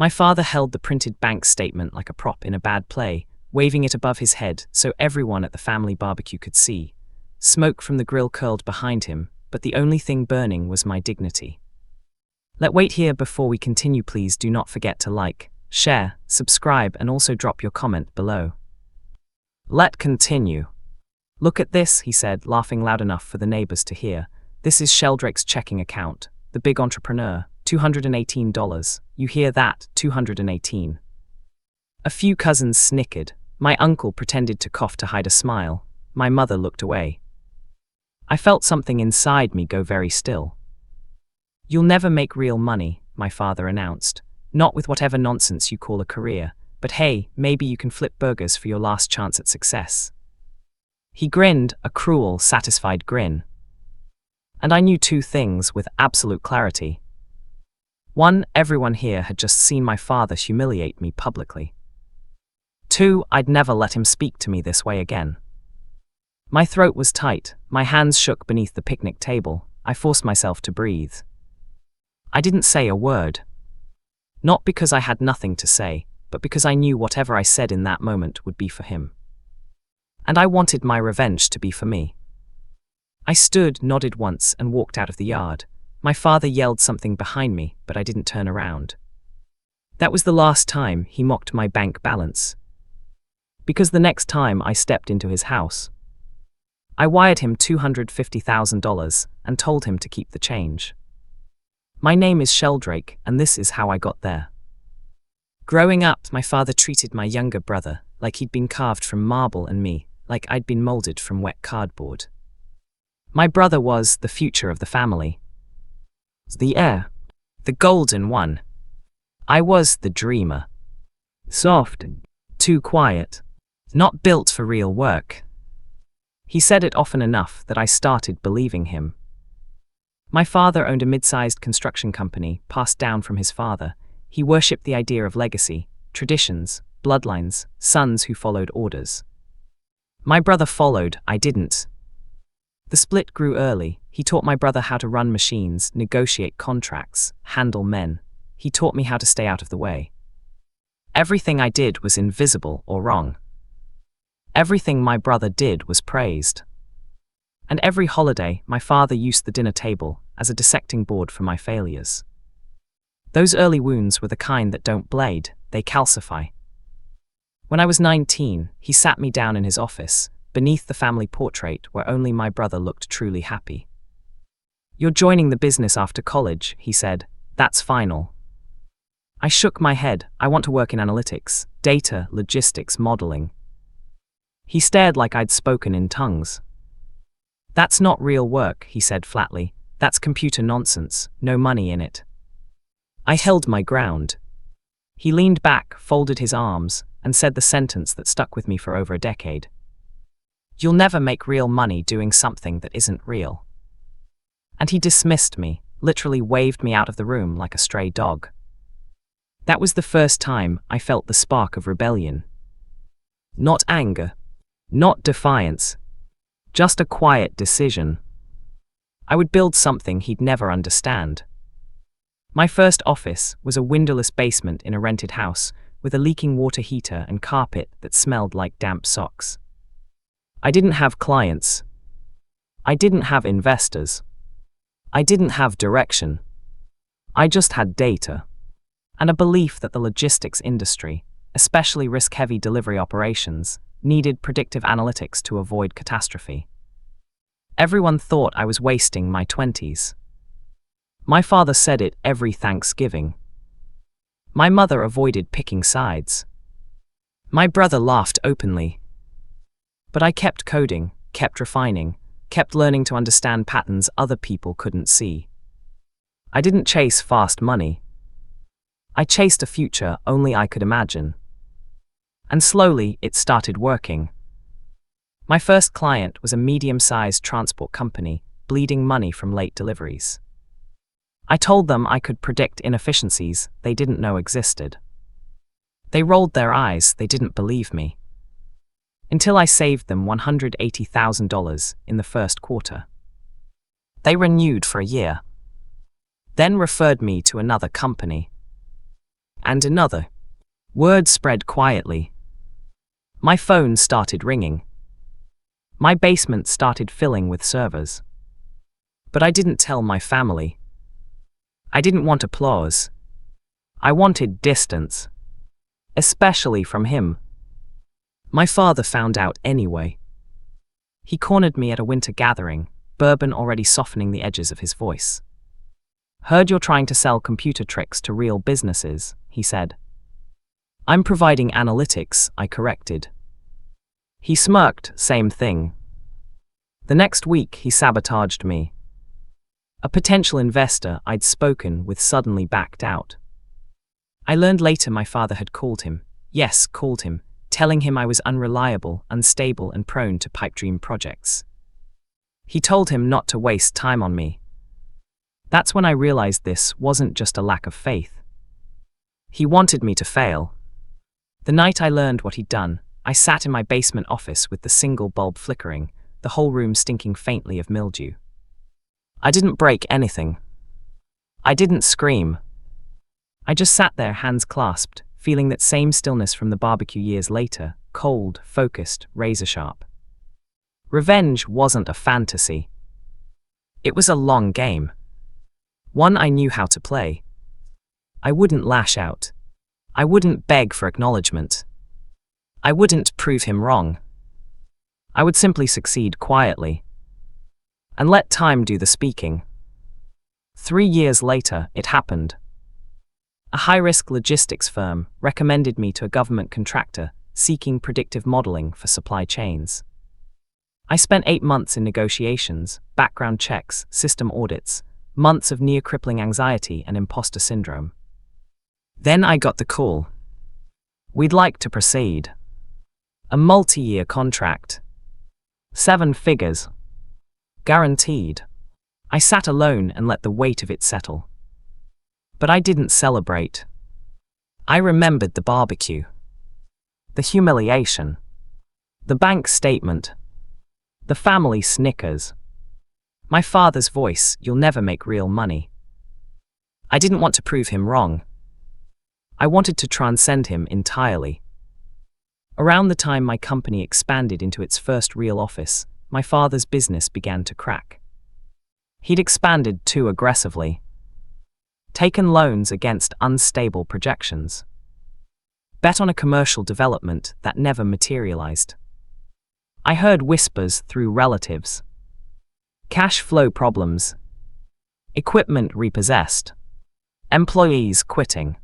My father held the printed bank statement like a prop in a bad play, waving it above his head so everyone at the family barbecue could see. Smoke from the grill curled behind him, but the only thing burning was my dignity. Let's wait here before we continue. Please do not forget to like, share, subscribe, and also drop your comment below. Let's continue. Look at this, he said, laughing loud enough for the neighbors to hear. This is Sheldrake's checking account, the big entrepreneur, $218. You hear that, 218. A few cousins snickered. My uncle pretended to cough to hide a smile. My mother looked away. I felt something inside me go very still. You'll never make real money, my father announced. Not with whatever nonsense you call a career, but hey, maybe you can flip burgers for your last chance at success. He grinned, a cruel, satisfied grin. And I knew two things with absolute clarity. One, everyone here had just seen my father humiliate me publicly. Two, I'd never let him speak to me this way again. My throat was tight, my hands shook beneath the picnic table. I forced myself to breathe. I didn't say a word. Not because I had nothing to say, but because I knew whatever I said in that moment would be for him. And I wanted my revenge to be for me. I stood, nodded once, and walked out of the yard. My father yelled something behind me, but I didn't turn around. That was the last time he mocked my bank balance. Because the next time I stepped into his house, I wired him $250,000 and told him to keep the change. My name is Sheldrake, and this is how I got there. Growing up, my father treated my younger brother like he'd been carved from marble and me like I'd been molded from wet cardboard. My brother was the future of the family. The heir. The golden one. I was the dreamer. Soft. Too quiet. Not built for real work. He said it often enough that I started believing him. My father owned a mid-sized construction company passed down from his father. He worshipped the idea of legacy, traditions, bloodlines, sons who followed orders. My brother followed, I didn't. The split grew early. He taught my brother how to run machines, negotiate contracts, handle men. He taught me how to stay out of the way. Everything I did was invisible or wrong. Everything my brother did was praised. And every holiday, my father used the dinner table as a dissecting board for my failures. Those early wounds were the kind that don't bleed, they calcify. When I was 19, he sat me down in his office, beneath the family portrait where only my brother looked truly happy. You're joining the business after college, he said. That's final. I shook my head. I want to work in analytics, data, logistics, modeling. He stared like I'd spoken in tongues. That's not real work, he said flatly. That's computer nonsense, no money in it. I held my ground. He leaned back, folded his arms, and said the sentence that stuck with me for over a decade. You'll never make real money doing something that isn't real. And he dismissed me, literally waved me out of the room like a stray dog. That was the first time I felt the spark of rebellion. Not anger. Not defiance. Just a quiet decision. I would build something he'd never understand. My first office was a windowless basement in a rented house with a leaking water heater and carpet that smelled like damp socks. I didn't have clients. I didn't have investors. I didn't have direction. I just had data. And a belief that the logistics industry, especially risk-heavy delivery operations, needed predictive analytics to avoid catastrophe. Everyone thought I was wasting my 20s. My father said it every Thanksgiving. My mother avoided picking sides. My brother laughed openly. But I kept coding, kept refining, kept learning to understand patterns other people couldn't see. I didn't chase fast money. I chased a future only I could imagine. And slowly, it started working. My first client was a medium-sized transport company, bleeding money from late deliveries. I told them I could predict inefficiencies they didn't know existed. They rolled their eyes, they didn't believe me. Until I saved them $180,000 in the first quarter. They renewed for a year. Then referred me to another company. And another. Word spread quietly. My phone started ringing. My basement started filling with servers. But I didn't tell my family. I didn't want applause. I wanted distance. Especially from him. My father found out anyway. He cornered me at a winter gathering, bourbon already softening the edges of his voice. "Heard you're trying to sell computer tricks to real businesses," he said. "I'm providing analytics," I corrected. He smirked, "Same thing." The next week, he sabotaged me. A potential investor I'd spoken with suddenly backed out. I learned later my father had called him, telling him I was unreliable, unstable, and prone to pipe dream projects. He told him not to waste time on me. That's when I realized this wasn't just a lack of faith. He wanted me to fail. The night I learned what he'd done, I sat in my basement office with the single bulb flickering, the whole room stinking faintly of mildew. I didn't break anything. I didn't scream. I just sat there, hands clasped, feeling that same stillness from the barbecue years later, cold, focused, razor-sharp. Revenge wasn't a fantasy. It was a long game. One I knew how to play. I wouldn't lash out. I wouldn't beg for acknowledgement. I wouldn't prove him wrong. I would simply succeed quietly. And let time do the speaking. 3 years later, it happened. A high-risk logistics firm recommended me to a government contractor seeking predictive modeling for supply chains. I spent 8 months in negotiations, background checks, system audits, months of near-crippling anxiety and imposter syndrome. Then I got the call. We'd like to proceed. A multi-year contract. 7 figures. Guaranteed. I sat alone and let the weight of it settle. But I didn't celebrate. I remembered the barbecue. The humiliation. The bank statement. The family snickers. My father's voice, "You'll never make real money." I didn't want to prove him wrong. I wanted to transcend him entirely. Around the time my company expanded into its first real office, my father's business began to crack. He'd expanded too aggressively. Taken loans against unstable projections. Bet on a commercial development that never materialized. I heard whispers through relatives. Cash flow problems. Equipment repossessed. Employees quitting.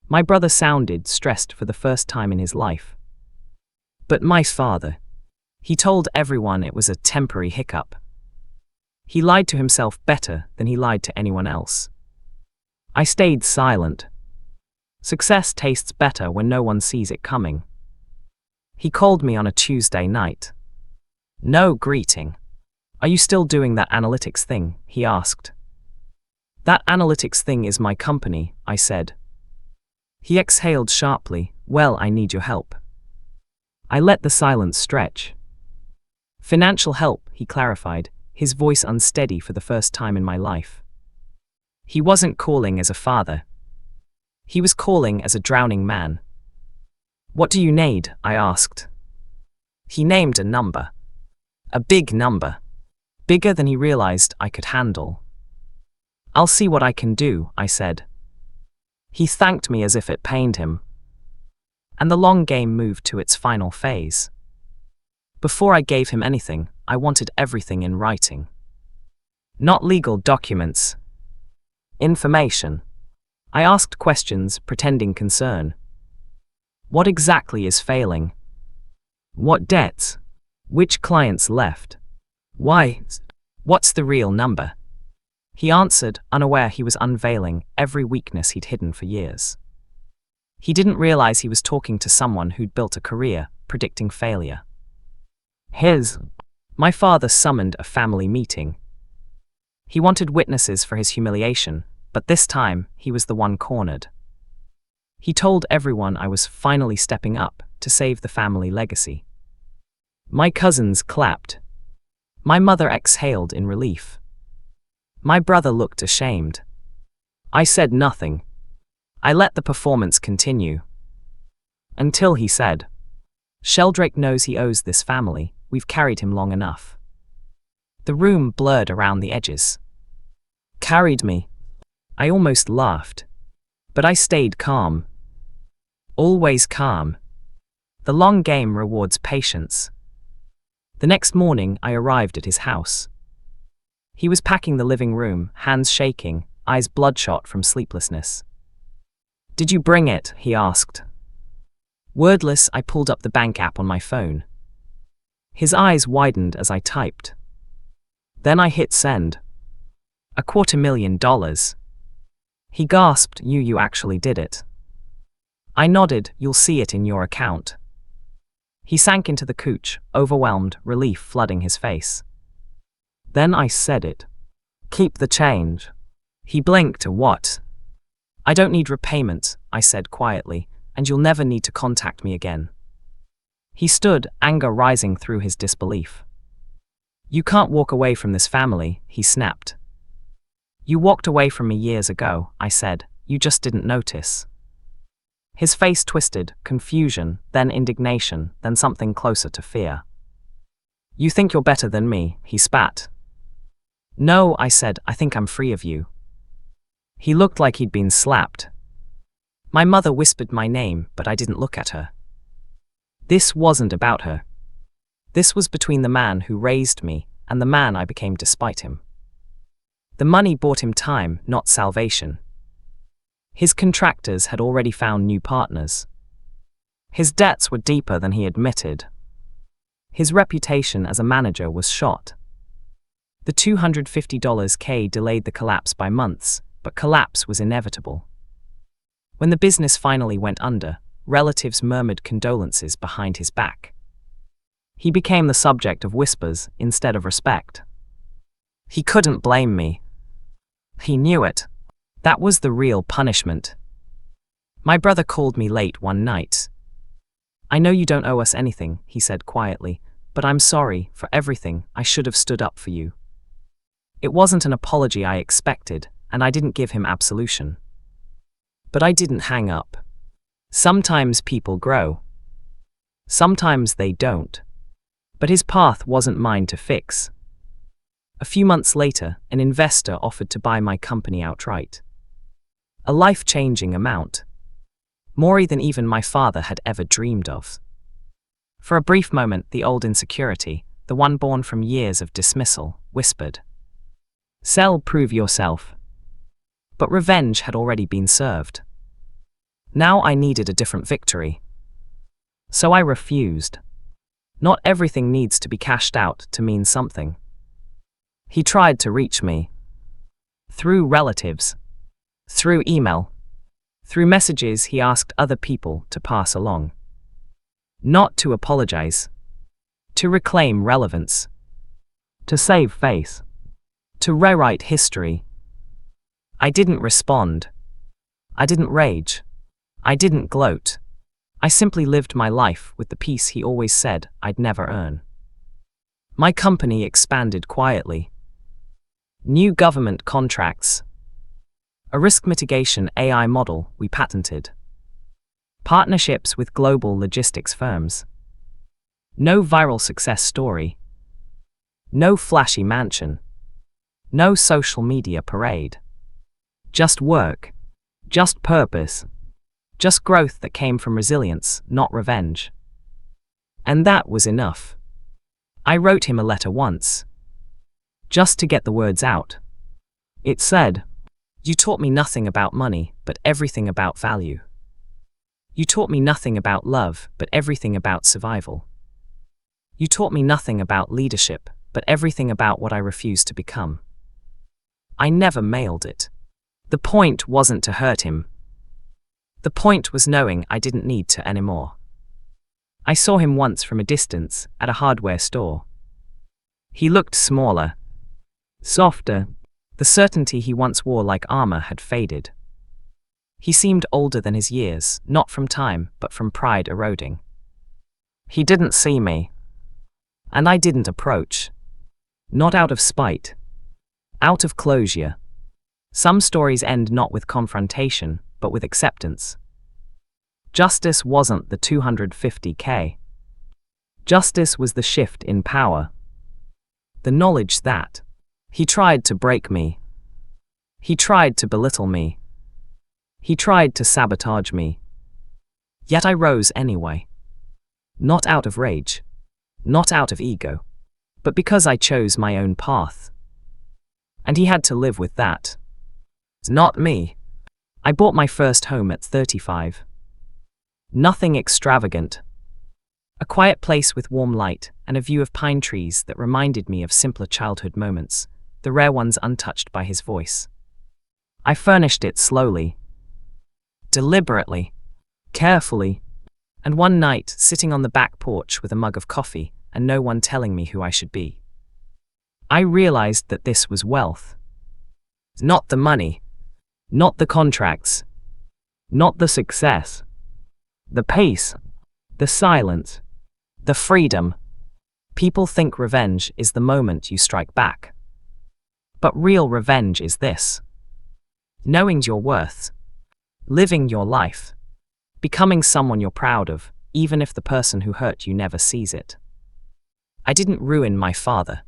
My brother sounded stressed for the first time in his life. But my father, he told everyone it was a temporary hiccup. He lied to himself better than he lied to anyone else. I stayed silent. Success tastes better when no one sees it coming. He called me on a Tuesday night. No greeting. "Are you still doing that analytics thing?" he asked. "That analytics thing is my company," I said. He exhaled sharply. "Well, I need your help." I let the silence stretch. "Financial help," he clarified, his voice unsteady for the first time in my life. He wasn't calling as a father. He was calling as a drowning man. "What do you need?" I asked. He named a number. A big number. Bigger than he realized I could handle. "I'll see what I can do," I said. He thanked me as if it pained him. And the long game moved to its final phase. Before I gave him anything, I wanted everything in writing. Not legal documents. Information. I asked questions, pretending concern. What exactly is failing? What debts? Which clients left? Why? What's the real number? He answered, unaware he was unveiling every weakness he'd hidden for years. He didn't realize he was talking to someone who'd built a career predicting failure. My father summoned a family meeting. He wanted witnesses for his humiliation, but this time he was the one cornered. He told everyone I was finally stepping up to save the family legacy. My cousins clapped. My mother exhaled in relief. My brother looked ashamed. I said nothing. I let the performance continue. Until he said, "Sheldrake knows he owes this family. We've carried him long enough." The room blurred around the edges. Carried me. I almost laughed. But I stayed calm. Always calm. The long game rewards patience. The next morning, I arrived at his house. He was packing the living room, hands shaking, eyes bloodshot from sleeplessness. "Did you bring it?" he asked. Wordless, I pulled up the bank app on my phone. His eyes widened as I typed. Then I hit send. $250,000. He gasped, You actually did it." I nodded, "You'll see it in your account." He sank into the couch, overwhelmed, relief flooding his face. Then I said it. "Keep the change." He blinked. "What?" "I don't need repayment," I said quietly, "and you'll never need to contact me again." He stood, anger rising through his disbelief. "You can't walk away from this family," he snapped. "You walked away from me years ago," I said. "You just didn't notice." His face twisted, confusion, then indignation, then something closer to fear. "You think you're better than me," he spat. "No," I said, "I think I'm free of you." He looked like he'd been slapped. My mother whispered my name, but I didn't look at her. This wasn't about her. This was between the man who raised me and the man I became despite him. The money bought him time, not salvation. His contractors had already found new partners. His debts were deeper than he admitted. His reputation as a manager was shot. The $250K delayed the collapse by months, but collapse was inevitable. When the business finally went under, relatives murmured condolences behind his back. He became the subject of whispers instead of respect. He couldn't blame me. He knew it. That was the real punishment. My brother called me late one night. "I know you don't owe us anything," he said quietly, "but I'm sorry for everything. I should have stood up for you." It wasn't an apology I expected, and I didn't give him absolution. But I didn't hang up. Sometimes people grow. Sometimes they don't. But his path wasn't mine to fix. A few months later, an investor offered to buy my company outright. A life-changing amount. More than even my father had ever dreamed of. For a brief moment, the old insecurity, the one born from years of dismissal, whispered, "Sell, prove yourself." But revenge had already been served. Now I needed a different victory. So I refused. Not everything needs to be cashed out to mean something. He tried to reach me. Through relatives. Through email. Through messages he asked other people to pass along. Not to apologize. To reclaim relevance. To save face. To rewrite history. I didn't respond. I didn't rage. I didn't gloat. I simply lived my life with the peace he always said I'd never earn. My company expanded quietly. New government contracts. A risk mitigation AI model we patented. Partnerships with global logistics firms. No viral success story. No flashy mansion. No social media parade. Just work. Just purpose. Just growth that came from resilience, not revenge. And that was enough. I wrote him a letter once. Just to get the words out. It said, "You taught me nothing about money, but everything about value. You taught me nothing about love, but everything about survival. You taught me nothing about leadership, but everything about what I refused to become." I never mailed it. The point wasn't to hurt him. The point was knowing I didn't need to anymore. I saw him once from a distance, at a hardware store. He looked smaller. Softer. The certainty he once wore like armor had faded. He seemed older than his years, not from time, but from pride eroding. He didn't see me. And I didn't approach. Not out of spite. Out of closure. Some stories end not with confrontation, but with acceptance. Justice wasn't the $250K. Justice was the shift in power. The knowledge that he tried to break me. He tried to belittle me. He tried to sabotage me. Yet I rose anyway. Not out of rage. Not out of ego. But because I chose my own path. And he had to live with that. Not me. I bought my first home at 35. Nothing extravagant. A quiet place with warm light and a view of pine trees that reminded me of simpler childhood moments, the rare ones untouched by his voice. I furnished it slowly, deliberately, carefully, and one night, sitting on the back porch with a mug of coffee and no one telling me who I should be, I realized that this was wealth. Not the money, not the contracts, not the success, the pace, the silence, the freedom. People think revenge is the moment you strike back. But real revenge is this: knowing your worth, living your life, becoming someone you're proud of, even if the person who hurt you never sees it. I didn't ruin my father.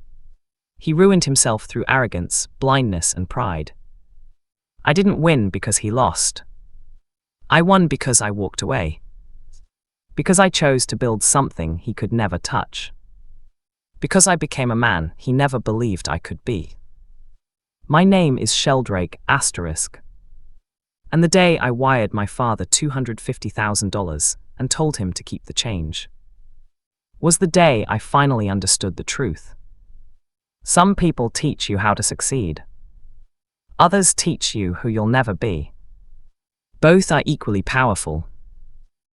He ruined himself through arrogance, blindness, and pride. I didn't win because he lost. I won because I walked away. Because I chose to build something he could never touch. Because I became a man he never believed I could be. My name is Sheldrake Asterisk. And the day I wired my father $250,000 and told him to keep the change was the day I finally understood the truth. Some people teach you how to succeed. Others teach you who you'll never be. Both are equally powerful,